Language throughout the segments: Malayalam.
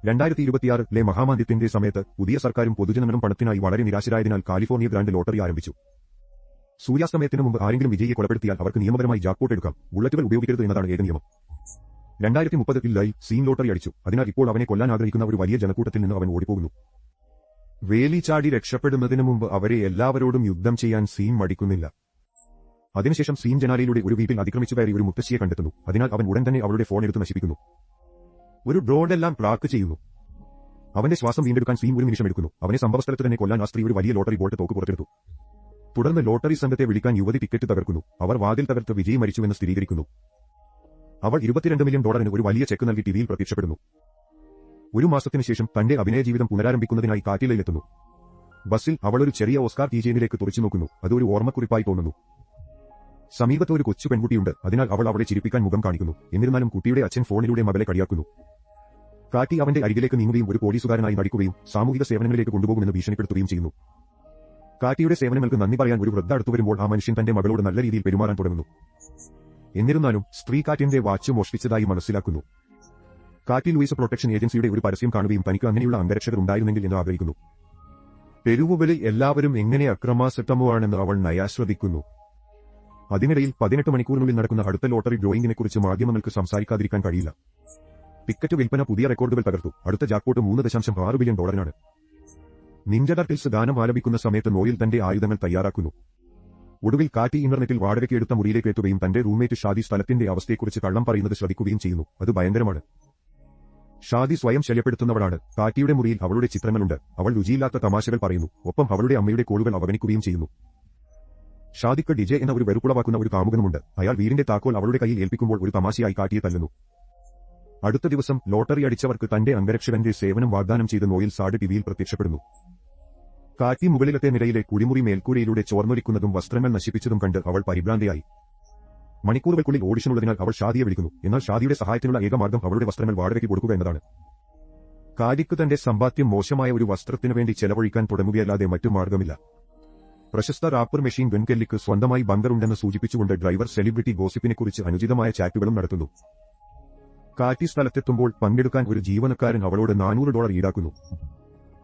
2026 മഹാമാന്ദ്യത്തിന്റെ സമയത്ത് പുതിയ സർക്കാരും പൊതുജനങ്ങളും പണത്തിനായി വളരെ നിരാശരായതിനാൽ കാലിഫോർണിയ ഗ്രാൻഡ് ലോട്ടറി ആരംഭിച്ചു. സൂര്യാസ്തമയത്തിനു മുമ്പ് ആരെങ്കിലും വിജയിയെ കൊലപ്പെടുത്തിയാൽ അവർക്ക് നിയമപരമായി ജാക്ക്പോട്ട് എടുക്കാം. ബുള്ളറ്റുകൾ ഉപയോഗിക്കരുത് എന്നതാണ് ഏക നിയമം. 2030 സീൻ ലോട്ടറി അടിച്ചു. അതിനാൽ ഇപ്പോൾ അവനെ കൊല്ലാൻ ആഗ്രഹിക്കുന്ന ഒരു വലിയ ജനക്കൂട്ടത്തിൽ നിന്ന് അവൻ ഓടിപ്പോകുന്നു. വേലി ചാടി രക്ഷപ്പെടുന്നതിനു മുമ്പ് അവരെ എല്ലാവരോടും യുദ്ധം ചെയ്യാൻ സീൻ മടിക്കുന്നില്ല. അതിനുശേഷം സീൻ ജനാലയിലൂടെ ഒരു വീട്ടിൽ അതിക്രമിച്ചു കയറി ഒരു മുത്തശ്ശിയെ കണ്ടെത്തുന്നു. അതിനാൽ അവൻ ഉടൻ തന്നെ അവളുടെ ഫോൺ എടുത്ത് നശിപ്പിക്കുന്നു. ഒരു ഡ്രോണെല്ലാം ട്രാക്ക് ചെയ്യുന്നു. അവന്റെ ശ്വാസം വീണ്ടെടുക്കാൻ സീൻ ഒരു നിമിഷം എടുക്കുന്നു. അവനെ സംഭവസ്ഥലത്ത് തന്നെ കൊല്ലാൻ ആ സ്ത്രീ ഒരു വലിയ ലോട്ടറി ബോൾട്ട് തോക്ക് പുറത്തെടുത്തു. തുടർന്ന് ലോട്ടറി സംഘത്തെ വിളിക്കാൻ യുവതി ടിക്കറ്റ് തകർക്കുന്നു. അവർ വാതിൽ തകർത്ത് വിജയ് മരിച്ചുവെന്ന് സ്ഥിരീകരിക്കുന്നു. അവൾ $22 മില്യൺ ഒരു വലിയ ചെക്ക് നൽകി ടിവിയിൽ പ്രത്യക്ഷപ്പെടുന്നു. ഒരു മാസത്തിനു ശേഷം തന്റെ അഭിനയ ജീവിതം പുനരാരംഭിക്കുന്നതിനായി കാറ്റിലയിലെത്തുന്നു. ബസ്സിൽ അവൾ ഒരു ചെറിയ ഓസ്കാർ കീചെയിനിലേക്ക് തുറച്ചു നോക്കുന്നു. അതൊരു ഓർമ്മക്കുറിപ്പായി തോന്നുന്നു. സമീപത്ത് ഒരു കൊച്ചു പെൺകുട്ടിയുണ്ട്. അതിനാൽ അവൾ അവളെ ചിരിപ്പിക്കാൻ മുഖം കാണിക്കുന്നു. എന്നിരുന്നാലും കുട്ടിയുടെ അച്ഛൻ ഫോണിലൂടെ മകളെ കളിയാക്കുന്നു. കാറ്റി അവന്റെ അരികിലേക്ക് നീങ്ങുകയും ഒരു പോലീസുകാരനായി നടിക്കുകയും സാമൂഹിക സേവനങ്ങളിലേക്ക് കൊണ്ടുപോകുമെന്ന് ഭീഷണിപ്പെടുത്തുകയും ചെയ്യുന്നു. കാറ്റിയുടെ സേവനങ്ങൾക്ക് നന്ദി പറയാൻ ഒരു വൃദ്ധ അടുത്തുവരുമ്പോൾ ആ മനുഷ്യൻ തന്റെ മകളോട് നല്ല രീതിയിൽ പെരുമാറാൻ തുടങ്ങുന്നു. എന്നിരുന്നാലും സ്ത്രീ കാറ്റിന്റെ വാച്ച് മോഷ്ടിച്ചതായി മനസ്സിലാക്കുന്നു. കാറ്റി ലൂയിസ് പ്രൊട്ടക്ഷൻ ഏജൻസിയുടെ ഒരു പരസ്യം കാണുകയും തനിക്ക് അങ്ങനെയുള്ള അംഗരക്ഷകർ ഉണ്ടായിരുന്നെങ്കിൽ എന്ന് ആഗ്രഹിക്കുന്നു. പെരുവുകളിൽ എല്ലാവരും എങ്ങനെ അക്രമാസക്തമാണെന്ന് അവൾ നയാശ്രദിക്കുന്നു. അതിനിടയിൽ 18 മണിക്കൂറിനുള്ളിൽ നടക്കുന്ന അടുത്ത ലോട്ടറി ഡ്രോയിങ്ങിനെക്കുറിച്ച് മാധ്യമങ്ങൾക്ക് സംസാരിക്കാതിരിക്കാൻ കഴിയില്ല. ടിക്കറ്റ് വിൽപ്പന പുതിയ റെക്കോർഡുകൾ തകർത്തു. അടുത്ത ജാക്ക്പോട്ട് $3.6 ബില്യൺ. നിഞ്ച ടർട്ടിൽസ് ഗാനം ആലപിക്കുന്ന സമയത്ത് നോയിൽ തന്റെ ആയുധങ്ങൾ തയ്യാറാക്കുന്നു. ഒടുവിൽ കാറ്റി ഇന്റർനെറ്റിൽ വാടകയ്ക്ക് എടുത്ത മുറിയിലേക്ക് എത്തുകയും തന്റെ റൂംമേറ്റ് ഷാദി സ്ഥലത്തിന്റെ അവസ്ഥയെക്കുറിച്ച് കള്ളം പറയുന്നത് ശ്രദ്ധിക്കുകയും ചെയ്യുന്നു. അത് ഭയങ്കരമാണ്. ഷാദി സ്വയം ശല്യപ്പെടുത്തുന്നവളാണ്. കാറ്റിയുടെ മുറിയിൽ അവളുടെ ചിത്രങ്ങളുണ്ട്. അവൾ രുചിയില്ലാത്ത തമാശകൾ പറയുന്നു. ഒപ്പം അവളുടെ അമ്മയുടെ കോളുകൾ അവഗണിക്കുകയും ചെയ്യുന്നു. ഷാദിക്ക് ഡിജെ എന്ന ഒരു വെറുപ്പുളവാക്കുന്ന ഒരു കാമുകനുമുണ്ട്. അയാൾ വീടിന്റെ താക്കോൽ അവളുടെ കയ്യിൽ ഏൽപ്പിക്കുമ്പോൾ ഒരു തമാശയായി കാറ്റിയെ തല്ലുന്നു. അടുത്ത ദിവസം ലോട്ടറി അടിച്ചവർക്ക് തന്റെ അംഗരക്ഷകന്റെ സേവനം വാഗ്ദാനം ചെയ്ത് നോയിൽ സാഡ് ടിവിയിൽ പ്രത്യക്ഷപ്പെടുന്നു. കാറ്റി മുകളിലത്തെ നിരയിലെ കുളിമുറി മേൽക്കൂരയിലൂടെ ചോർന്നൊലിക്കുന്നതും വസ്ത്രങ്ങൾ നശിപ്പിച്ചതും കണ്ട് അവൾ പരിഭ്രാന്തയായി. മണിക്കൂറുകൾക്കുള്ളിൽ ഓഡിഷനുള്ളതിനാൽ അവൾ ഷാദിയെ വിളിക്കുന്നു. എന്നാൽ ഷാദിയുടെ സഹായത്തിനുള്ള ഏക മാർഗം അവളുടെ വസ്ത്രങ്ങൾ വാടകയ്ക്ക് കൊടുക്കുക എന്നതാണ്. കാറ്റിക്ക് തന്റെ സമ്പാദ്യം മോശമായ ഒരു വസ്ത്രത്തിനു വേണ്ടി ചെലവഴിക്കാൻ തുടങ്ങുകയല്ലാതെ മറ്റു മാർഗമില്ല. പ്രശസ്ത റാപ്പർ മെഷീൻ ഗൺ കെല്ലിക്ക് സ്വന്തമായി ബങ്കറുണ്ടെന്ന് സൂചിപ്പിച്ചുകൊണ്ട് ഡ്രൈവർ സെലിബ്രിറ്റി ഗോസിപ്പിനെക്കുറിച്ച് അനുചിതമായ ചാറ്റുകളും നടത്തുന്നു. കാറ്റി സ്ഥലത്തെത്തുമ്പോൾ പങ്കെടുക്കാൻ ഒരു ജീവനക്കാരൻ അവളോട് $400 ഈടാക്കുന്നു.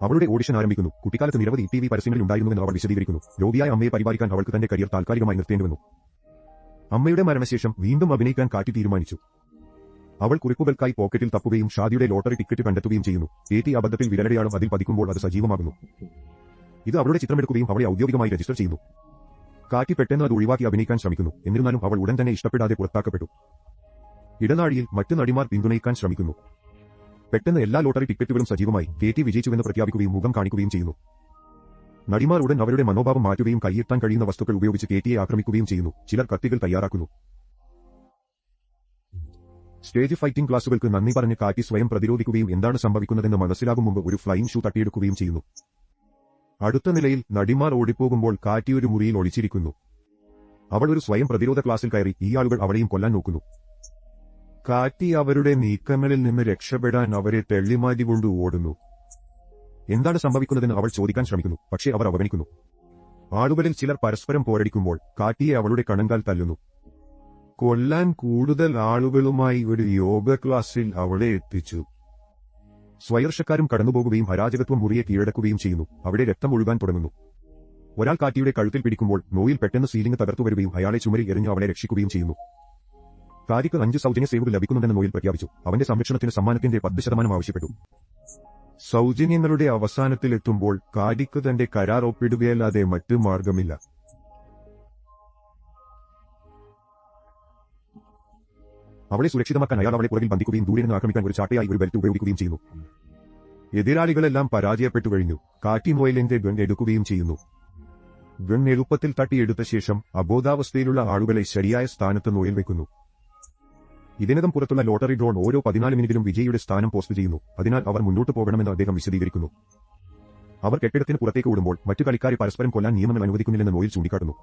അവളുടെ ഓഡിഷൻ ആരംഭിക്കുന്നു. കുട്ടിക്കാലത്ത് നിരവധി ടിവി പരസ്യങ്ങളിൽ ഉണ്ടായിരുന്നുവെന്ന് അവൾ വിശദീകരിക്കുന്നു. രോഗിയായ അമ്മയെ പരിപാലിക്കാൻ അവൾക്ക് തന്റെ കരിയർ താൽക്കാലികമായി നിർത്തേണ്ടിവന്നു. അമ്മയുടെ മരണശേഷം വീണ്ടും അഭിനയിക്കാൻ കാറ്റി തീരുമാനിച്ചു. അവൾ കുറിപ്പുകൾക്കായി പോക്കറ്റിൽ തപ്പുകയും ഷാദിയുടെ ലോട്ടറി ടിക്കറ്റ് കണ്ടെത്തുകയും ചെയ്യുന്നു. കേറ്റി അബദ്ധത്തിൽ വിരലടയാളം അതിൽ പതിക്കുമ്പോൾ അത് സജീവമാകുന്നു. ഇത് അവളുടെ ചിത്രമെടുക്കുകയും അവളെ ഔദ്യോഗികമായി രജിസ്റ്റർ ചെയ്യുന്നു. കാറ്റി പെട്ടെന്ന് അത് ഒഴിവാക്കി അഭിനയിക്കാൻ ശ്രമിക്കുന്നു. എന്നിരുന്നാലും അവൾ ഉടൻ തന്നെ ഇഷ്ടപ്പെടാതെ പുറത്താക്കപ്പെട്ടു. ഇടനാഴിയിൽ മറ്റ് നടിമാർ പിന്തുണയ്ക്കാൻ ശ്രമിക്കുന്നു. പെട്ടെന്ന് എല്ലാ ലോട്ടറി ടിക്കറ്റുകളും സജീവമായി. കേറ്റി വിജയിച്ചുവെന്ന് പ്രഖ്യാപിക്കുകയും മുഖം കാണിക്കുകയും ചെയ്യുന്നു. നടിമാർ ഉടൻ അവരുടെ മനോഭാവം മാറ്റുകയും കൈയെത്താൻ കഴിയുന്ന വസ്തുക്കൾ ഉപയോഗിച്ച് കേറ്റിയെ ആക്രമിക്കുകയും ചെയ്യുന്നു. ചിലർ കത്തികൾ തയ്യാറാക്കുന്നു. സ്റ്റേജ് ഫൈറ്റിംഗ് ക്ലാസുകൾക്ക് നന്ദി പറഞ്ഞ് കാറ്റി സ്വയം പ്രതിരോധിക്കുകയും എന്താണ് സംഭവിക്കുന്നതെന്ന് മനസ്സിലാകും മുമ്പ് ഒരു ഫ്ലൈയിംഗ് ഷൂ തട്ടിയെടുക്കുകയും ചെയ്യുന്നു. അടുത്ത നിലയിൽ നടിമാർ ഓടിപ്പോകുമ്പോൾ കാറ്റി ഒരു മുറിയിൽ ഒളിച്ചിരിക്കുന്നു. അവൾ ഒരു സ്വയം പ്രതിരോധ ക്ലാസ്സിൽ കയറി ഈ ആളുകൾ അവളെയും കൊല്ലാൻ നോക്കുന്നു. കാറ്റി അവരുടെ നീക്കങ്ങളിൽ നിന്ന് രക്ഷപ്പെടാൻ അവരെ തെള്ളിമാറ്റിക്കൊണ്ട് ഓടുന്നു. എന്താണ് സംഭവിക്കുന്നതെന്ന് അവൾ ചോദിക്കാൻ ശ്രമിക്കുന്നു. പക്ഷേ അവർ അവഗണിക്കുന്നു. ആളുകളിൽ ചിലർ പരസ്പരം പോരടിക്കുമ്പോൾ കാറ്റിയെ അവളുടെ കണങ്കാൽ തല്ലുന്നു. കൊല്ലാൻ കൂടുതൽ ആളുകളുമായി ഒരു യോഗ ക്ലാസ്സിൽ അവളെ എത്തിച്ചു. സ്വയർഷക്കാരും കടന്നുപോകുകയും അരാജകത്വം മുറിയെ കീഴടക്കുകയും ചെയ്യുന്നു. അവിടെ രക്തം ഒഴുകാൻ തുടങ്ങുന്നു. ഒരാൾ കാറ്റിയുടെ കഴുത്തിൽ പിടിക്കുമ്പോൾ നോയിൽ പെട്ടെന്ന് സീലിംഗ് തകർത്തുവരുകയും അയാളെ ചുമരിൽ എറിഞ്ഞ് അവളെ രക്ഷിക്കുകയും ചെയ്യുന്നു. കാറ്റിക്ക് 5 സൗജന്യ സേവകൾ ലഭിക്കുന്നുണ്ടെന്ന് നോയിൽ പ്രഖ്യാപിച്ചു. അവന്റെ സംരക്ഷണത്തിന് സമ്മാനത്തിന്റെ 10% ആവശ്യപ്പെട്ടു. സൗജന്യങ്ങളുടെ അവസാനത്തിലെത്തുമ്പോൾ കാറ്റിക്ക് തന്റെ കരാർ ഒപ്പിടുകയല്ലാതെ മറ്റു മാർഗമില്ല. അവളെ സുരക്ഷിതമാക്കാൻ അയാൾ അവളെ പുറകിൽ ബന്ധിക്കുകയും ദൂരെ നിന്ന് ആക്രമിക്കാൻ ഒരു ചാട്ടയായി ഒരു ബെൽറ്റ് ഉപയോഗിക്കുകയും ചെയ്യുന്നു. എതിരാളികളെല്ലാം പരാജയപ്പെട്ടു കഴിഞ്ഞു. കാറ്റി നോയിലിന്റെ ഗൺ എടുക്കുകയും ചെയ്യുന്നു. ഗൺ എളുപ്പത്തിൽ തട്ടിയെടുത്ത ശേഷം അബോധാവസ്ഥയിലുള്ള ആളുകളെ ശരിയായ സ്ഥാനത്ത് നോയിൽ വെക്കുന്നു. ഇതിനകം പുറത്തുള്ള ലോട്ടറി ഡ്രോൺ ഓരോ 14 മിനിറ്റിലും വിജയിയുടെ സ്ഥാനം പോസ്റ്റ് ചെയ്യുന്നു. അതിനാൽ അവർ മുന്നോട്ട് പോകണമെന്ന് അദ്ദേഹം വിശദീകരിക്കുന്നു. അവർ കെട്ടിടത്തിന് പുറത്തേക്ക് ഓടുമ്പോൾ മറ്റു കളിക്കാരെ പരസ്പരം കൊല്ലാൻ നിയമങ്ങൾ അനുവദിക്കുന്നില്ലെന്ന് നോയിൽ ചൂണ്ടിക്കാട്ടുന്നു.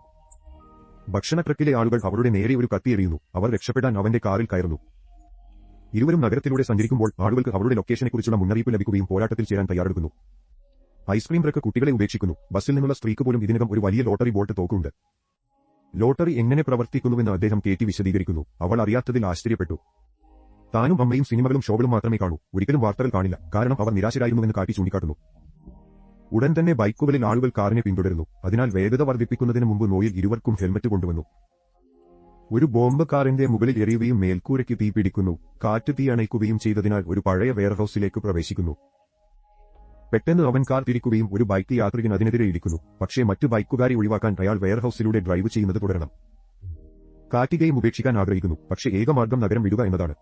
ഭക്ഷണ ട്രക്കിലെ ആളുകൾ അവരുടെ നേരെ ഒരു കത്തി എറിയുന്നു. അവർ രക്ഷപ്പെടാൻ അവന്റെ കാറിൽ കയറുന്നു. ഇരുവരും നഗരത്തിലൂടെ സഞ്ചരിക്കുമ്പോൾ ആളുകൾക്ക് അവരുടെ ലൊക്കേഷനെക്കുറിച്ചുള്ള മുന്നറിയിപ്പ് ലഭിക്കുകയും പോരാട്ടത്തിൽ ചേരാൻ തയ്യാറെടുക്കുന്നു. ഐസ്ക്രീം ട്രക്ക് കുട്ടികളെ ഉപേക്ഷിക്കുന്നു. ബസ്സിൽ നിന്നുള്ള സ്ത്രീക്ക് പോലും ഇതിനകം ഒരു വലിയ ലോട്ടറി ബോട്ട് തോക്കുണ്ട്. ലോട്ടറി എങ്ങനെ പ്രവർത്തിക്കുന്നുവെന്ന് അദ്ദേഹം കേറ്റി വിശദീകരിക്കുന്നു. അവൾ അറിയാത്തതിൽ ആശ്ചര്യപ്പെട്ടു. താനും അമ്മയും സിനിമകളും ഷോകളും മാത്രമേ കാണൂ, ഒരിക്കലും വാർത്തകൾ കാണില്ല, കാരണം അവർ നിരാശരായിരുന്നുവെന്ന് കാട്ടി ചൂണ്ടിക്കാട്ടുന്നു. ഉടൻ തന്നെ ബൈക്കുകളിൽ ആളുകൾ കാറിനെ പിന്തുടരുന്നു. അതിനാൽ വേഗത വർദ്ധിപ്പിക്കുന്നതിന് മുമ്പ് നോയിൽ ഇരുവർക്കും ഹെൽമറ്റ് കൊണ്ടുവന്നു. ഒരു ബോംബ് കാറിന്റെ മുകളിൽ എറിയുകയും മേൽക്കൂരയ്ക്ക് തീ പിടിക്കുന്നു. കാറ്റ് തീ അണയ്ക്കുകയും ചെയ്തതിനാൽ ഒരു പഴയ വെയർഹൌസിലേക്ക് പ്രവേശിക്കുന്നു. പെട്ടെന്ന് അവൻ കാർ തിരിക്കുകയും ഒരു ബൈക്ക് യാത്രികൻ അതിനെതിരെ ഇടിക്കുന്നു. പക്ഷേ മറ്റു ബൈക്കുകാരെ ഒഴിവാക്കാൻ അയാൾ വെയർഹൌസിലൂടെ ഡ്രൈവ് ചെയ്യുന്നത് തുടരണം. കാറ്റികയും ഉപേക്ഷിക്കാൻ ആഗ്രഹിക്കുന്നു, പക്ഷേ ഏകമാർഗം നഗരം വിടുക എന്നതാണ്.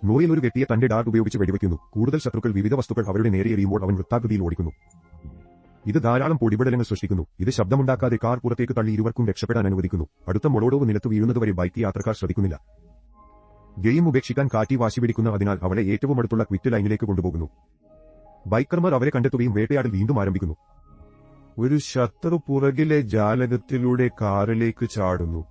നോയിൽ ഒരു വ്യക്തിയെ തന്റെ ഡാർട്ട് ഉപയോഗിച്ച് വെടിവെക്കുന്നു. കൂടുതൽ ശത്രുക്കൾ വിവിധ വസ്തുക്കൾ അവരുടെ നേരെ എറിയുമ്പോൾ അവൻ വൃത്താകൃതിയിൽ ഓടിക്കുന്നു. ഇത് ധാരാളം പൊടിപടലങ്ങൾ സൃഷ്ടിക്കുന്നു. ഇത് ശബ്ദമുണ്ടാക്കാതെ കാർ പുറത്തേക്ക് തള്ളി ഇരുവർക്കും രക്ഷപ്പെടാൻ അനുവദിക്കുന്നു. അടുത്ത മൊളോഡോവ് നിലത്ത് വീഴുന്നതുവരെ ബൈക്ക് യാത്രക്കാർ ശ്രദ്ധിക്കുന്നില്ല. ഗെയിം ഉപേക്ഷിക്കാൻ കാറ്റി വാശി പിടിക്കുന്ന അതിനാൽ അവളെ ഏറ്റവും അടുത്തുള്ള ക്വിറ്റ് ലൈനിലേക്ക് കൊണ്ടുപോകുന്നു. ബൈക്കർമാർ അവരെ കണ്ടെത്തുകയും വേട്ടയാടൽ വീണ്ടും ആരംഭിക്കുന്നു. ഒരു ശത്രു പുറകിലെ ജാലകത്തിലൂടെ കാറിലേക്ക് ചാടുന്നു.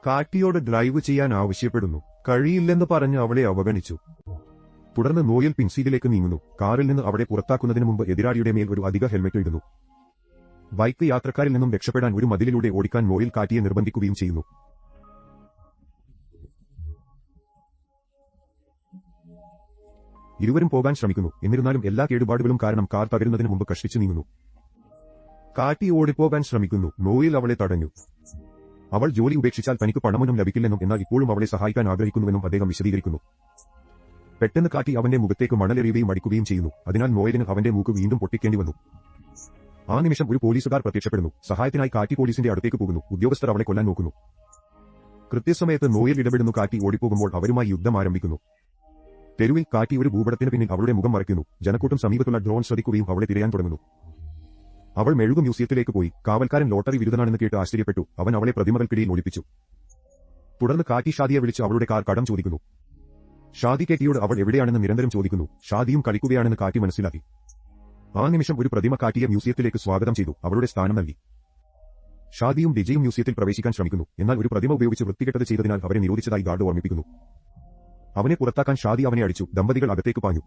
കാറ്റിയോട് ഡ്രൈവ് ചെയ്യാൻ ആവശ്യപ്പെടുന്നു. കഴിയില്ലെന്ന് പറഞ്ഞ് അവളെ അവഗണിച്ചു. തുടർന്ന് നോയിൽ പിൻസീറ്റിലേക്ക് നീങ്ങുന്നു. കാറിൽ നിന്ന് അവളെ പുറത്താക്കുന്നതിന് മുമ്പ് എതിരാളിയുടെ മേൽ ഒരു അധിക ഹെൽമെറ്റ് ഇടുന്നു. ബൈക്ക് യാത്രക്കാരിൽ നിന്നും രക്ഷപ്പെടാൻ ഒരു മതിലിലൂടെ ഓടിക്കാൻ നോയിൽ കാറ്റിയെ നിർബന്ധിക്കുകയും ചെയ്യുന്നു. ഇരുവരും പോകാൻ ശ്രമിക്കുന്നു. എന്നിരുന്നാലും എല്ലാ കേടുപാടുകളും കാരണം കാർ തകരുന്നതിന് മുമ്പ് കഷ്ടിച്ചു നീങ്ങുന്നു. കാറ്റി ഓടിപ്പോകാൻ ശ്രമിക്കുന്നു. നോയിൽ അവളെ തടഞ്ഞു. അവൾ ജോലി ഉപേക്ഷിച്ചാൽ തനിക്ക് പണമൊന്നും ലഭിക്കില്ലെന്നും എന്നാൽ ഇപ്പോഴും അവളെ സഹായിക്കാൻ ആഗ്രഹിക്കുന്നുവെന്നും അദ്ദേഹം വിശദീകരിക്കുന്നു. പെട്ടെന്ന് കാറ്റി അവന്റെ മുഖത്തേക്ക് മണലെറിയുകയും അടിക്കുകയും ചെയ്യുന്നു. അതിനാൽ നോയലിന് അവന്റെ മൂക്ക് വീണ്ടും പൊട്ടിക്കേണ്ടി വന്നു. ആ നിമിഷം ഒരു പോലീസുകാർ പ്രത്യക്ഷപ്പെടുന്നു. സഹായത്തിനായി കാറ്റി പോലീസിന്റെ അടുത്തേക്ക് പോകുന്നു. ഉദ്യോഗസ്ഥർ അവളെ കൊല്ലാൻ നോക്കുന്നു. കൃത്യസമയത്ത് നോയൽ ഇടപെടുന്നു. കാറ്റി ഓടിപ്പോകുമ്പോൾ അവരുമായി യുദ്ധം ആരംഭിക്കുന്നു. തെരുവിൽ കാറ്റി ഒരു ഭൂപടത്തിന് പിന്നിൽ അവളുടെ മുഖം മറയ്ക്കുന്നു. ജനക്കൂട്ടം സമീപത്തുള്ള ഡ്രോൺ ശ്രദ്ധിക്കുകയും അവളെ തിരയാൻ തുടങ്ങുന്നു. അവൾ മെഴുകു മ്യൂസിയത്തിലേക്ക് പോയി. കാവൽക്കാരൻ ലോട്ടറി വിരുദ്ധനാണെന്ന് കേട്ട് ആശ്ചര്യപ്പെട്ടു. അവൻ അവളെ പ്രതിമകൾക്കിടയിൽ ഒളിപ്പിച്ചു. തുടർന്ന് കാറ്റി ഷാദിയെ വിളിച്ച് അവളുടെ കാർ കടം ചോദിക്കുന്നു. ഷാദി കേറ്റിയോട് അവൾ എവിടെയാണെന്ന് നിരന്തരം ചോദിക്കുന്നു. ഷാദിയും കളിക്കുകയാണെന്ന് കാറ്റി മനസ്സിലാക്കി. ആ നിമിഷം ഒരു പ്രതിമ കാറ്റിയെ മ്യൂസിയത്തിലേക്ക് സ്വാഗതം ചെയ്തു. അവളുടെ സ്ഥാനം നൽകി. ഷാദിയും ഡിജയും മ്യൂസിയത്തിൽ പ്രവേശിക്കാൻ ശ്രമിക്കുന്നു. എന്നാൽ ഒരു പ്രതിമ ഉപയോഗിച്ച് വൃത്തികെട്ടത് ചെയ്തതിനാൽ അവരെ നിരോധിച്ചതായി ഗാർഡ് ഓർമ്മിപ്പിക്കുന്നു. അവനെ പുറത്താക്കാൻ ഷാദി അവനെ അടിച്ചു. ദമ്പതികൾ അകത്തേക്ക് പാഞ്ഞു.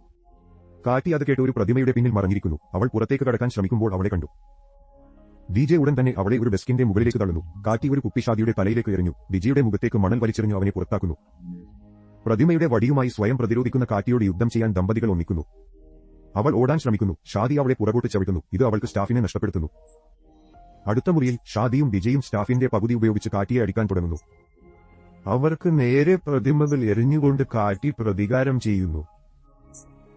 കാറ്റി അത് കേട്ട് ഒരു പ്രതിമയുടെ പിന്നിൽ മറഞ്ഞിരിക്കുന്നു. അവൾ പുറത്തേക്ക് കടക്കാൻ ശ്രമിക്കുമ്പോൾ അവളെ കണ്ടു. ഡിജെ ഉടൻ തന്നെ അവളെ ഒരു ഡെസ്കിന്റെ മുകളിലേക്ക് തള്ളുന്നു. കാറ്റി ഒരു കുപ്പി ഷാദിയുടെ തലയിലേക്ക് എറിഞ്ഞു. ഡിജയുടെ മുഖത്തേക്ക് മണൽ വലിച്ചെറിഞ്ഞു അവനെ പുറത്താക്കുന്നു. പ്രതിമയുടെ വടിയുമായി സ്വയം പ്രതിരോധിക്കുന്ന കാറ്റിയോട് യുദ്ധം ചെയ്യാൻ ദമ്പതികൾ ഒന്നിക്കുന്നു. അവൾ ഓടാൻ ശ്രമിക്കുന്നു. ഷാദി അവളെ പുറകോട്ട് ചവിട്ടുന്നു. ഇത് അവൾക്ക് സ്റ്റാഫിനെ നഷ്ടപ്പെടുത്തുന്നു. അടുത്ത മുറിയിൽ ഷാദിയും ഡിജയും സ്റ്റാഫിന്റെ പകുതി ഉപയോഗിച്ച് കാറ്റിയെ അടിക്കാൻ തുടങ്ങുന്നു. അവർക്ക് നേരെ പ്രതിമകൾ എറിഞ്ഞുകൊണ്ട് കാറ്റി പ്രതികാരം ചെയ്യുന്നു.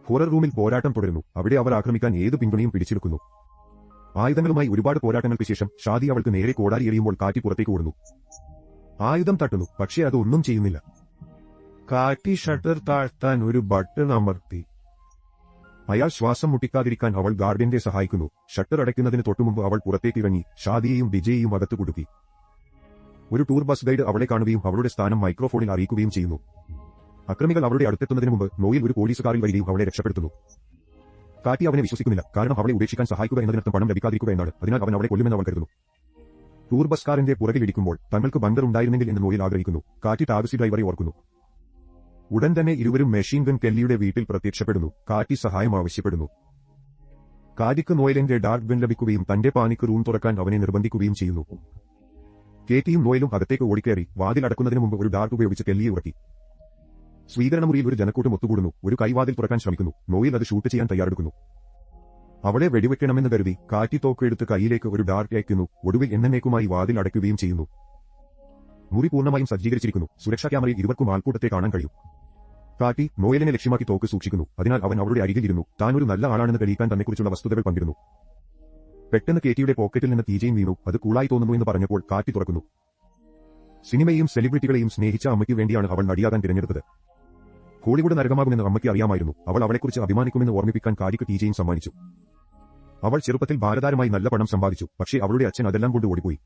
ഹൊറർ റൂമിൽ പോരാട്ടം തുടരുന്നു. അവിടെ അവർ ആക്രമിക്കാൻ ഏത് പിന്തുണയും പിടിച്ചെടുക്കുന്നു. ആയുധങ്ങളുമായി ഒരുപാട് പോരാട്ടങ്ങൾക്ക് ശേഷം ഷാദി അവൾക്ക് നേരെ കോടാലി എറിയുമ്പോൾ കാറ്റി പുറത്തേക്ക് ഓടുന്നു. ആയുധം തട്ടുന്നു, പക്ഷേ അത് ഒന്നും ചെയ്യുന്നില്ല. കാറ്റി ഷട്ടർ താഴ്ത്താൻ ഒരു ബട്ടൺ അമർത്തി. അയാൾ ശ്വാസം മുട്ടിക്കാതിരിക്കാൻ അവൾ ഗാർഡിനെ സഹായിക്കുന്നു. ഷട്ടർ അടയ്ക്കുന്നതിന് തൊട്ടുമുമ്പ് അവൾ പുറത്തേക്ക് ഇറങ്ങി ഷാദിയെയും ഡിജയെയും അകത്ത് കുടുക്കി. ഒരു ടൂർ ബസ് ഗൈഡ് അവളെ കാണുകയും അവളുടെ സ്ഥാനം മൈക്രോഫോണിൽ അറിയിക്കുകയും ചെയ്യുന്നു. അക്രമികൾ അവളുടെ അടുത്തെത്തുന്നതിന് മുമ്പ് നോയിൽ ഒരു പോലീസുകാരിൽ വരികയും അവളെ രക്ഷപ്പെടുത്തുന്നു. കാറ്റി അവനെ വിശ്വസിക്കുന്നില്ല, കാരണം അവളെ ഉപേക്ഷിക്കാൻ സഹായിക്കുക എന്നതിനർത്ഥം പണം ലഭിക്കാതിരിക്കുക എന്നാണ്. അതിനാൽ അവൻ അവളെ കൊല്ലുമെന്ന് അവൾ കരുതുന്നു. ടൂർ ബസ് കാറിന്റെ പുറകിലിടിക്കുമ്പോൾ തങ്ങൾക്ക് ബങ്കർ ഉണ്ടായിരുന്നെങ്കിൽ എന്ന് നോയിൽ ആഗ്രഹിക്കുന്നു. കാറ്റി ടാക്സി ഡ്രൈവറെ ഓർക്കുന്നു. ഉടൻ തന്നെ ഇരുവരും മെഷീൻ ഗൺ കെല്ലിയുടെ വീട്ടിൽ പ്രത്യക്ഷപ്പെടുന്നു. കാറ്റി സഹായം ആവശ്യപ്പെടുന്നു. കാറ്റിക്ക് നോയലിന്റെ ഡാർക്ക് ഗൺ ലഭിക്കുകയും തന്റെ പാനിക്ക് റൂം തുറക്കാൻ അവനെ നിർബന്ധിക്കുകയും ചെയ്യുന്നു. കേറ്റിയും നോയലും അകത്തേക്ക് ഓടിക്കയറി വാതിൽ അടക്കുന്നതിന് മുമ്പ് ഒരു ഡാർട്ട് ഉപയോഗിച്ച് കെല്ലിയെ ഉറക്കി. സ്വീകരണമുറിയിൽ ഒരു ജനക്കൂട്ടം ഒത്തുകൂടുന്നു. ഒരു കൈവാതിൽ തുറക്കാൻ ശ്രമിക്കുന്നു. നോയിൽ അത് ഷൂട്ട് ചെയ്യാൻ തയ്യാറെടുക്കുന്നു. അവളെ വെടിവെക്കണമെന്ന് കരുതി കാറ്റി തോക്ക് എടുത്ത് കൈയിലേക്ക് ഒരു ഡാർട്ട് അയക്കുന്നു. ഒടുവിൽ എന്നേക്കുമായി വാതിൽ അടയ്ക്കുകയും ചെയ്യുന്നു. മുറി പൂർണ്ണമായും സജ്ജീകരിച്ചിരിക്കുന്നു. സുരക്ഷാ ക്യാമറയിൽ ഇരുവർക്കും ആൾക്കൂട്ടത്തെ കാണാൻ കഴിയും. കാറ്റി നോയലിനെ ലക്ഷ്യമാക്കി തോക്ക് സൂക്ഷിക്കുന്നു. അതിനാൽ അവൻ അവളുടെ അരികിലിരുന്നു. താൻ ഒരു നല്ല ആളാണെന്ന് തെളിയിക്കാൻ തന്നെക്കുറിച്ചുള്ള വസ്തുതകൾ പങ്കിടുന്നു. പെട്ടെന്ന് കേറ്റിയുടെ പോക്കറ്റിൽ നിന്ന് തീജയും വീണു. അത് കൂളായി തോന്നുന്നു എന്ന് പറഞ്ഞപ്പോൾ കാറ്റി തുറക്കുന്നു. സിനിമയെയും സെലിബ്രിറ്റികളെയും സ്നേഹിച്ച അമ്മയ്ക്ക് വേണ്ടിയാണ് അവൾ നടിയാകാൻ തിരഞ്ഞെടുത്തത്. ഹോളിവുഡ് നരകമാകുമെന്ന് അമ്മയ്ക്ക് അറിയാമായിരുന്നു. അവൾ അവളെക്കുറിച്ച് അഭിമാനിക്കുമെന്ന് ഓർമ്മിപ്പിക്കാൻ കാറ്റിക്ക് തീജയും സമ്മാനിച്ചു. അവൾ ചെറുപ്പത്തിൽ ഭാരതാരമായി നല്ല പണം സമ്പാദിച്ചു. പക്ഷേ അവളുടെ അച്ഛൻ അതെല്ലാം കൊണ്ട് ഓടിപ്പോയി.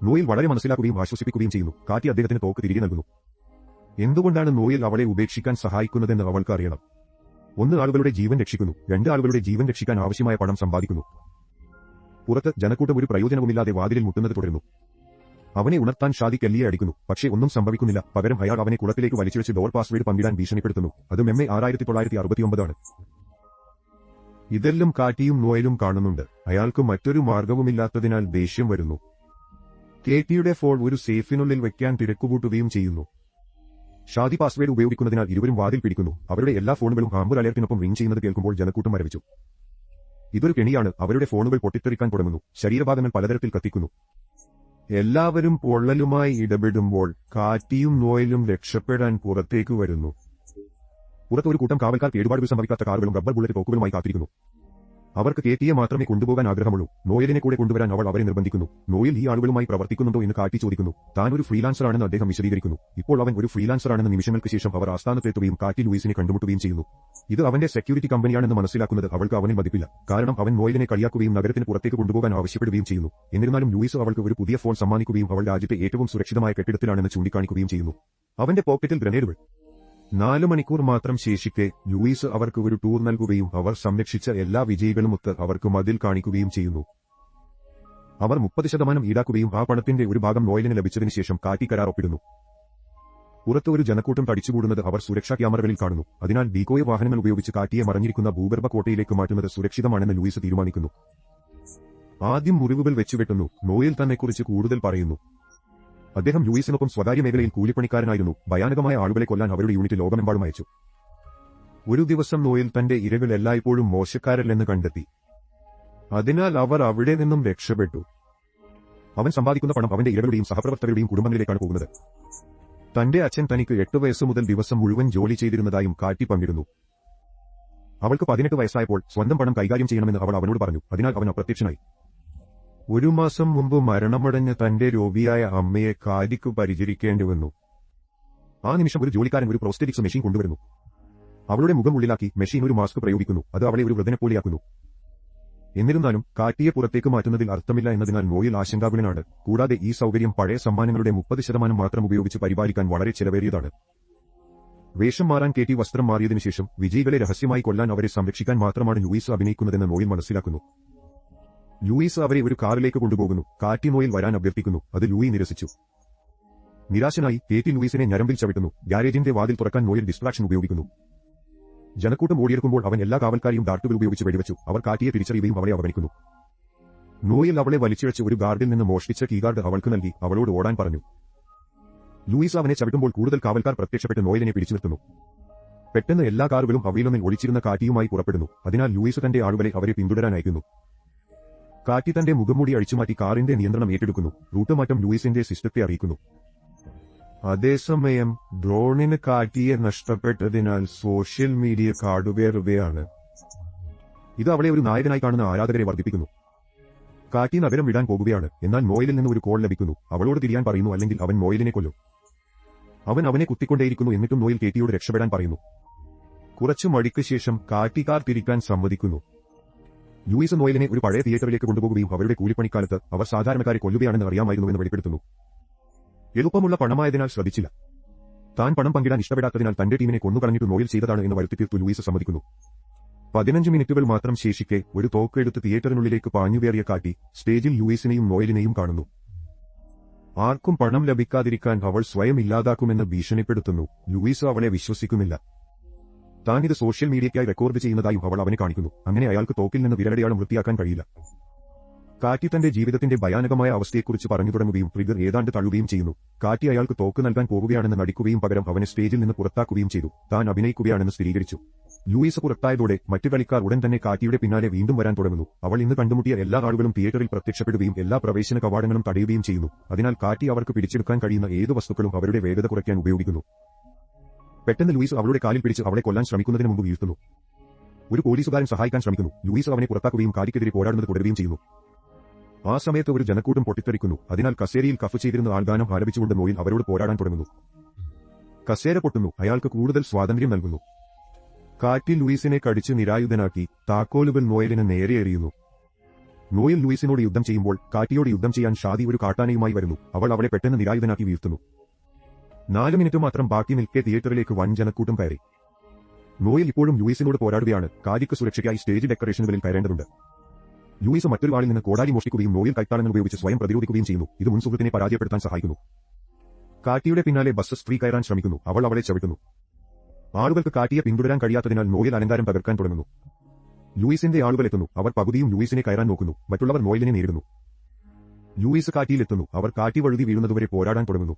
നോയിൽ വളരെ മനസ്സിലാക്കുകയും ആശ്വസിപ്പിക്കുകയും ചെയ്യുന്നു. കാറ്റി അദ്ദേഹത്തിന് തോക്ക് തിരികെ നൽകുന്നു. എന്തുകൊണ്ടാണ് നോയിൽ അവളെ ഉപേക്ഷിക്കാൻ സഹായിക്കുന്നതെന്ന് അവൾക്ക് അറിയണം. 1 ആളുകളുടെ ജീവൻ രക്ഷിക്കുന്നു. 2 ആളുകളുടെ ജീവൻ രക്ഷിക്കാൻ ആവശ്യമായ പണം സമ്പാദിക്കുന്നു. പുറത്ത് ജനക്കൂട്ടം ഒരു പ്രയോജനവുമില്ലാതെ വാതിലിൽ മുട്ടുന്നത് തുടരുന്നു. അവനെ ഉണർത്താൻ ഷാദി കെല്ലിയെ അടിക്കുന്നു. പക്ഷേ ഒന്നും സംഭവിക്കുന്നില്ല. പകരം അയാൾ അവനെ കുളത്തിലേക്ക് വലിച്ചിഴച്ച് ഡോർ പാസ്വേഡ് പങ്കിടാൻ ഭീഷണിപ്പെടുത്തുന്നു. അത് മെമ്മെ 6969. ഇതെല്ലാം കാറ്റിയും നോയലും കാണുന്നുണ്ട്. അയാൾക്ക് മറ്റൊരു മാർഗവുമില്ലാത്തതിനാൽ ദേഷ്യം വരുന്നു. കേറ്റിയുടെ ഫോൺ ഒരു സേഫിനുള്ളിൽ വെക്കാൻ തിരക്കുകൂട്ടുകയും ചെയ്യുന്നു. ഷാദി പാസ്വേഡ് ഉപയോഗിക്കുന്നതിനാൽ ഇരുവരും വാതിൽ പിടിക്കുന്നു. അവരുടെ എല്ലാ ഫോണുകളും ആംബർ അലേർട്ടിനൊപ്പം റിംഗ് ചെയ്യുന്നത് കേൾക്കുമ്പോൾ ജനക്കൂട്ടം മരവിച്ചു. ഇതൊരു കെണിയാണ്. അവരുടെ ഫോണുകൾ പൊട്ടിത്തെറിക്കാൻ തുടങ്ങുന്നു. ശരീരഭാഗങ്ങൾ പലതരത്തിൽ കത്തിക്കുന്നു. എല്ലാവരും പൊള്ളലുമായി ഇടപെടുമ്പോൾ കാറ്റിയും നോയലും രക്ഷപ്പെടാൻ പുറത്തേക്ക് വരുന്നു. പുറത്ത് ഒരു കൂട്ടം കാവൽക്കാർ കേടുപാടുകൾ സംഭവിക്കാത്ത കാറുകളും റബ്ബർ ബുള്ളറ്റ് തോക്കുകളുമായി കാത്തിരിക്കുന്നു. അവർക്ക് കേറ്റിയെ മാത്രമേ കൊണ്ടുപോകാൻ ആഗ്രഹമുള്ളൂ. നോയലിനെ കൂടെ കൊണ്ടുവരാൻ അവൾ അവരെ നിർബന്ധിക്കുന്നു. നോയൽ ഈ ആളുകളുമായി പ്രവർത്തിക്കുന്നുണ്ടോ എന്ന് കാറ്റി ചോദിക്കുന്നു. താൻ ഒരു ഫ്രീലാൻസറാണെന്ന് അദ്ദേഹം വിശദീകരിക്കുന്നു. ഇപ്പോൾ അവൻ ഒരു ഫ്രീലാൻസറാണെന്ന് നിമിഷങ്ങൾക്ക് ശേഷം അവർ ആസ്ഥാനത്തെത്തുകയും കാറ്റി ലൂയിസിനെ കണ്ടുമുട്ടുകയും ചെയ്യുന്നു. ഇത് അവന്റെ സെക്യൂരിറ്റി കമ്പനിയാണെന്ന് മനസ്സിലാക്കുന്നത് അവൾക്ക് അവനിൽ മതിപ്പില്ല. കാരണം അവൻ നോയലിനെ കളിയാക്കുകയും നഗരത്തിന് പുറത്തേക്ക് കൊണ്ടുപോകാൻ ആവശ്യപ്പെടുകയും ചെയ്യുന്നു. എന്നിരുന്നാലും ലൂയിസ് അവൾക്ക് ഒരു പുതിയ ഫോൺ സമ്മാനിക്കുകയും അവൾ രാജ്യത്തെ ഏറ്റവും സുരക്ഷിതമായ കെട്ടിടത്തിലാണെന്ന് ചൂണ്ടിക്കാണിക്കുകയും ചെയ്യുന്നു. അവന്റെ പോക്കറ്റിൽ ഗ്രനേഡുകൾ. 4 മണിക്കൂർ മാത്രം ശേഷിക്കെ ലൂയിസ് അവർക്ക് ഒരു ടൂർ നൽകുകയും അവർ സംരക്ഷിച്ച എല്ലാ വിജയികളുമൊത്ത് അവർക്ക് മതിൽ കാണിക്കുകയും ചെയ്യുന്നു. അവർ 30% ഈടാക്കുകയും ആ പണത്തിന്റെ ഒരു ഭാഗം നോയലിന് ലഭിച്ചതിനു ശേഷം കാറ്റി കരാർ ഒപ്പിടുന്നു. പുറത്ത് ഒരു ജനക്കൂട്ടം തടിച്ചുകൂടുന്നത് അവർ സുരക്ഷാ ക്യാമറകളിൽ കാണുന്നു. അതിനാൽ ഡീകോയ് വാഹനങ്ങൾ ഉപയോഗിച്ച് കാറ്റിയെ മറഞ്ഞിരിക്കുന്ന ഭൂഗർഭ കോട്ടയിലേക്ക് മാറ്റുന്നത് സുരക്ഷിതമാണെന്ന് ലൂയിസ് തീരുമാനിക്കുന്നു. ആദ്യം മുറിവുകൾ വെച്ചുവെട്ടുന്നു. നോയൽ തന്നെക്കുറിച്ച് കൂടുതൽ പറയുന്നു. അദ്ദേഹം ലൂയിസിനൊപ്പം സ്വകാര്യ മേഖലയിൽ കൂലിപ്പണിക്കാരനായിരുന്നു. ഭയാനകമായ ആളുകളെ കൊല്ലാൻ അവരുടെ യൂണിറ്റ് ലോകമെമ്പാടും അയച്ചു. ഒരു ദിവസം നോയൽ തന്റെ ഇരകൾ എല്ലായ്പ്പോഴും മോശക്കാരല്ലെന്ന് കണ്ടെത്തി. അതിനാൽ അവർ അവിടെ നിന്നും രക്ഷപ്പെട്ടു. അവൻ സമ്പാദിക്കുന്ന പണം അവന്റെ ഇരകളുടെയും സഹപ്രവർത്തകരുടെയും കുടുംബങ്ങളിലേക്കാണ് പോകുന്നത്. തന്റെ അച്ഛൻ തനിക്ക് 8 വയസ്സ് മുതൽ ദിവസം മുഴുവൻ ജോലി ചെയ്തിരുന്നതായും കാറ്റി പങ്കിടുന്നു. അവൾക്ക് 18 വയസ്സായപ്പോൾ സ്വന്തം പണം കൈകാര്യം ചെയ്യണമെന്ന് അവൾ അവനോട് പറഞ്ഞു. അതിനാൽ അവൻ അപ്രത്യക്ഷനായി. 1 മാസം മുമ്പ് മരണമടഞ്ഞ തന്റെ രോഗിയായ അമ്മയെ കാറ്റിക്ക് പരിചരിക്കേണ്ടി വന്നു. ആ നിമിഷം ഒരു ജോലിക്കാരൻ ഒരു പ്രോസ്റ്റെറ്റിക്സ് മെഷീൻ കൊണ്ടുവരുന്നു. അവളുടെ മുഖം ഉള്ളിലാക്കി മെഷീൻ ഒരു മാസ്ക് പ്രയോഗിക്കുന്നു. അത് അവളെ ഒരു വൃദ്ധനെപ്പോലെയാക്കുന്നു. എന്നിരുന്നാലും കാറ്റിയെ പുറത്തേക്ക് മാറ്റുന്നതിൽ അർത്ഥമില്ല എന്നതിനാൽ നോയൽ ആശങ്കാകുലനാണ്. കൂടാതെ ഈ സൗകര്യം പഴയ സമ്മാനങ്ങളുടെ 30% മാത്രം ഉപയോഗിച്ച് പരിപാലിക്കാൻ വളരെ ചെലവേറിയതാണ്. വേഷം മാറാൻ കേറ്റി വസ്ത്രം മാറിയതിനു ശേഷം വിജയികളെ രഹസ്യമായി കൊല്ലാൻ അവരെ സംരക്ഷിക്കാൻ മാത്രമാണ് ലൂയിസ് അഭിനയിക്കുന്നതെന്ന് നോയൽ മനസ്സിലാക്കുന്നു. ലൂയിസ് അവരെ ഒരു കാറിലേക്ക് കൊണ്ടുപോകുന്നു. കാറ്റി നോയൽ വരാൻ അഭ്യർത്ഥിക്കുന്നു. അത് ലൂയി നിരസിച്ചു. നിരാശനായി കേറ്റി ലൂയിസിനെ ഞരമ്പിൽ ചവിട്ടുന്നു. ഗാരേജിന്റെ വാതിൽ തുറക്കാൻ നോയൽ ഡിസ്ട്രാക്ഷൻ ഉപയോഗിക്കുന്നു. ജനക്കൂട്ടം ഓടിയെടുക്കുമ്പോൾ അവൻ എല്ലാ കാവൽക്കാരെയും ഡാർട്ടുകൾ ഉപയോഗിച്ച് വെടിവെച്ചു. അവർ കാറ്റിയെ തിരിച്ചറിയുകയും അവളെ അവഗണിക്കുന്നു. നോയൽ അവളെ വലിച്ചിഴച്ച് ഒരു ഗാർഡിൽ നിന്ന് മോഷ്ടിച്ച കീഗാർഡ് അവൾക്ക് നൽകി അവളോട് ഓടാൻ പറഞ്ഞു. ലൂയിസ് അവനെ ചവിട്ടുമ്പോൾ കൂടുതൽ കാവൽക്കാർ പ്രത്യക്ഷപ്പെട്ട് നോയലിനെ പിടിച്ചു നിർത്തുന്നു. പെട്ടെന്ന് എല്ലാ കാറുകളും അവയിലൊന്നിൽ ഒളിച്ചിരുന്ന കാറ്റിയുമായി പുറപ്പെടുന്നു. അതിനാൽ ലൂയിസ് തന്റെ ആളുകളെ അവരെ പിന്തുടരാൻ അയക്കുന്നു. കാറ്റി തന്റെ മുഖംമൂടി അഴിച്ചുമാറ്റി കാറിന്റെ നിയന്ത്രണം ഏറ്റെടുക്കുന്നു. റൂട്ട് മാറ്റം ലൂയിസിന്റെ സിസ്റ്റത്തെ അറിയിക്കുന്നു. അതേസമയം ഡ്രോണിന് കാറ്റിയെ നഷ്ടപ്പെട്ടതിനാൽ സോഷ്യൽ മീഡിയ കാടുകയറുകയാണ്. ഇത് അവളെ ഒരു നായകനായി കാണുന്ന ആരാധകരെ വർദ്ധിപ്പിക്കുന്നു. കാറ്റി നഗരം വിടാൻ പോകുകയാണ്. എന്നാൽ നോയലിൽ നിന്ന് ഒരു കോൾ ലഭിക്കുന്നു. അവളോട് തിരിയാൻ പറയുന്നു, അല്ലെങ്കിൽ അവൻ നോയലിനെ കൊല്ലും. അവൻ അവനെ കുത്തിക്കൊണ്ടേയിരിക്കുന്നു. എന്നിട്ടും നോയൽ കേറ്റിയോട് രക്ഷപ്പെടാൻ പറയുന്നു. കുറച്ചു മടിക്ക് ശേഷം കാറ്റി കാർ തിരിക്കാൻ സമ്മതിക്കുന്നു. ലൂയിസ് നോയലിനെ ഒരു പഴയ തിയേറ്ററിലേക്ക് കൊണ്ടുപോകുകയും അവരുടെ കൂലിപ്പണിക്കാലത്ത് അവർ സാധാരണക്കാരെ കൊല്ലുകയാണെന്ന് അറിയാമായിരുന്നുവെന്ന് വെളിപ്പെടുത്തുന്നു. എളുപ്പമുള്ള പണമായതിനാൽ ശ്രദ്ധിച്ചില്ല. താൻ പണം പങ്കിടാൻ ഇഷ്ടപ്പെടാത്തതിനാൽ തന്റെ ടീമിനെ കൊന്നുകളഞ്ഞിട്ട് നോയൽ ചെയ്തതാണ് എന്ന് വരുത്തിത്തീർത്തു ലൂയിസ് സമ്മതിക്കുന്നു. 15 മിനിറ്റുകൾ മാത്രം ശേഷിക്കെ ഒരു തോക്ക് എടുത്ത് തിയേറ്ററിനുള്ളിലേക്ക് പാഞ്ഞുകയറിയ കാറ്റി സ്റ്റേജിൽ ലൂയിസിനെയും നോയലിനെയും കാണുന്നു. ആർക്കും പണം ലഭിക്കാതിരിക്കാൻ അവൾ സ്വയം ഇല്ലാതാക്കുമെന്ന് ഭീഷണിപ്പെടുത്തുന്നു. ലൂയിസ് അവളെ വിശ്വസിക്കുന്നില്ല. താൻ ഇത് സോഷ്യൽ മീഡിയയ്ക്കായി റെക്കോർഡ് ചെയ്യുന്നതായും അവൾ അവനെ കാണിക്കുന്നു. അങ്ങനെ അയാൾക്ക് തോക്കിൽ നിന്ന് വിരലടയാളം വൃത്തിയാക്കാൻ കഴിയില്ല. കാറ്റി തന്റെ ജീവിതത്തിന്റെ ഭയാനകമായ അവസ്ഥയെക്കുറിച്ച് പറഞ്ഞു തുടങ്ങുകയും ട്രിഗർ ഏതാണ്ട് തള്ളുകയും ചെയ്യുന്നു. കാറ്റി അയാൾക്ക് തോക്ക് നൽകാൻ പോകുകയാണെന്ന് നടിക്കുകയും പകരം അവനെ സ്റ്റേജിൽ നിന്ന് പുറത്താക്കുകയും ചെയ്തു. താൻ അഭിനയിക്കുകയാണെന്ന് സ്ഥിരീകരിച്ചു. ലൂയിസ് പുറത്തായതോടെ മറ്റു കളിക്കാർ ഉടൻ തന്നെ കാറ്റിയുടെ പിന്നാലെ വീണ്ടും വരാൻ തുടങ്ങുന്നു. അവൾ ഇന്ന് കണ്ടുമുട്ടിയ എല്ലാ ആളുകളും തിയേറ്ററിൽ പ്രത്യക്ഷപ്പെടുകയും എല്ലാ പ്രവേശന കവാടങ്ങളും തടയുകയും ചെയ്യുന്നു. അതിനാൽ കാറ്റി അവർക്ക് പിടിച്ചെടുക്കാൻ കഴിയുന്ന ഏതു വസ്തുക്കളും അവരുടെ വേഗത കുറയ്ക്കാൻ ഉപയോഗിക്കുന്നു. പെട്ടെന്ന് ലൂയിസ് അവളുടെ കാലിൽ പിടിച്ച് അവളെ കൊല്ലാൻ ശ്രമിക്കുന്നതിന് മുമ്പ് വീഴ്ത്തുന്നു. ഒരു പോലീസുകാരൻ സഹായിക്കാൻ ശ്രമിക്കുന്നു. ലൂയിസ് അവനെ പുറത്താക്കുകയും കാറ്റിക്കെതിരെ പോരാടുന്നത് തുടരുകയും ചെയ്യുന്നു. ആ സമയത്ത് ഒരു ജനക്കൂട്ടം പൊട്ടിത്തെറിക്കുന്നു. അതിനാൽ കസേരയിൽ കഫ് ചെയ്തിരുന്ന ആൾഗാനം ആലപിച്ചുകൊണ്ട് നോയിൽ അവരോട് പോരാടാൻ തുടങ്ങുന്നു. കസേര പൊട്ടുന്നു. അയാൾക്ക് കൂടുതൽ സ്വാതന്ത്ര്യം നൽകുന്നു. കാറ്റി ലൂയിസിനെ കടിച്ച് നിരായുധനാക്കി താക്കോലുകൾ നോയലിന് നേരെ എറിയുന്നു. നോയൽ ലൂയിസിനോട് യുദ്ധം ചെയ്യുമ്പോൾ കാറ്റിയോട് യുദ്ധം ചെയ്യാൻ ഷാദി ഒരു കാട്ടാനയുമായി വരുന്നു. അവൾ അവളെ പെട്ടെന്ന് നിരായുധനാക്കി വീഴ്ത്തുന്നു. 4 മിനിറ്റ് മാത്രം ബാക്കി നിൽക്കെ തിയേറ്ററിലേക്ക് വൻ ജനക്കൂട്ടം കയറി. നോയൽ ഇപ്പോഴും ലൂയിസിനോട് പോരാടുകയാണ്. കാറ്റിക്ക് സുരക്ഷയ്ക്കായി സ്റ്റേജ് ഡെക്കറേഷനുകളിൽ കയറേണ്ടതുണ്ട്. ലൂയിസ് മറ്റൊരു ആളിൽ നിന്ന് കോടാലി മോഷ്ടിക്കുകയും നോയൽ കൈത്താളങ്ങൾ ഉപയോഗിച്ച് സ്വയം പ്രതിരോധിക്കുകയും ചെയ്യുന്നു. ഇത് മുൻ സുഹൃത്തിനെ പരാജയപ്പെടുത്താൻ സഹായിക്കുന്നു. കാറ്റിയുടെ പിന്നാലെ ബസ് സ്ത്രീ കയറാൻ ശ്രമിക്കുന്നു. അവൾ അവളെ ചവിട്ടുന്നു. ആളുകൾക്ക് കാറ്റിയെ പിന്തുടരാൻ കഴിയാത്തതിനാൽ നോയൽ അലങ്കാരം തകർക്കാൻ തുടങ്ങുന്നു. ലൂയിസിന്റെ ആളുകൾ എത്തുന്നു. അവർ പകുതിയും ലൂയിസിനെ കയറാൻ നോക്കുന്നു. മറ്റുള്ളവർ നോയലിനെ നേരിടുന്നു. ലൂയിസ് കാറ്റിയിലെത്തുന്നു. അവർ കാറ്റി വഴുതി വീഴുന്നതുവരെ പോരാടാൻ തുടങ്ങുന്നു.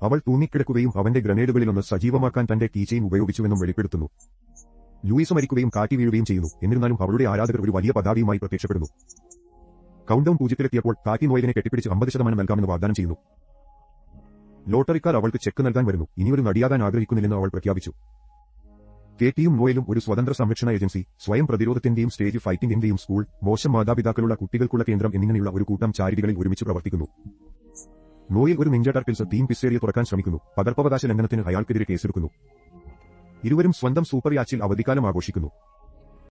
അവൾ തൂങ്ങിക്കിടക്കുകയും അവന്റെ ഗ്രനേഡുകളിലൊന്ന് സജീവമാക്കാൻ തന്റെ കീചെയിൻ ഉപയോഗിച്ചുവെന്നും വെളിപ്പെടുത്തുന്നു. ലൂയിസ് മരിക്കുകയും കാറ്റി വീഴുകയും ചെയ്യുന്നു. എന്നിരുന്നാലും അവളുടെ ആരാധകർ ഒരു വലിയ പതാകയുമായി പ്രത്യക്ഷപ്പെടുന്നു. കൗണ്ട്ഡൌൺ 0-ലെത്തിയപ്പോൾ കാറ്റി നോയലിനെ കെട്ടിപ്പിടിച്ച് 50% നൽകാമെന്ന് വാഗ്ദാനം ചെയ്യുന്നു. ലോട്ടറിക്കാർ അവൾക്ക് ചെക്ക് നൽകാൻ വരുന്നു. ഇനിയൊരു നടിയാകാൻ ആഗ്രഹിക്കുന്നില്ലെന്ന് അവൾ പ്രഖ്യാപിച്ചു. കേറ്റിയും നോയലും ഒരു സ്വതന്ത്ര സംരക്ഷണ ഏജൻസി, സ്വയം പ്രതിരോധത്തിന്റെയും സ്റ്റേജ് ഫൈറ്റിംഗിന്റെയും സ്കൂൾ, മോശം മാതാപിതാക്കളുള്ള കുട്ടികൾക്കുള്ള കേന്ദ്രം എന്നിങ്ങനെയുള്ള ഒരു കൂട്ടം ചാരിറ്റികളിൽ ഒരുമിച്ച് പ്രവർത്തിക്കുന്നു. നോയൽ ഒരു നിഞ്ച ടർട്ടിൽസ് തീം പിസ്സേരിയ തുറക്കാൻ ശ്രമിക്കുന്നു. പകർപ്പവകാശ ലംഘനത്തിന് അയാൾക്കെതിരെ കേസെടുക്കുന്നു. ഇരുവരും സ്വന്തം സൂപ്പർ യാച്ചിൽ അവധിക്കാലം ആഘോഷിക്കുന്നു.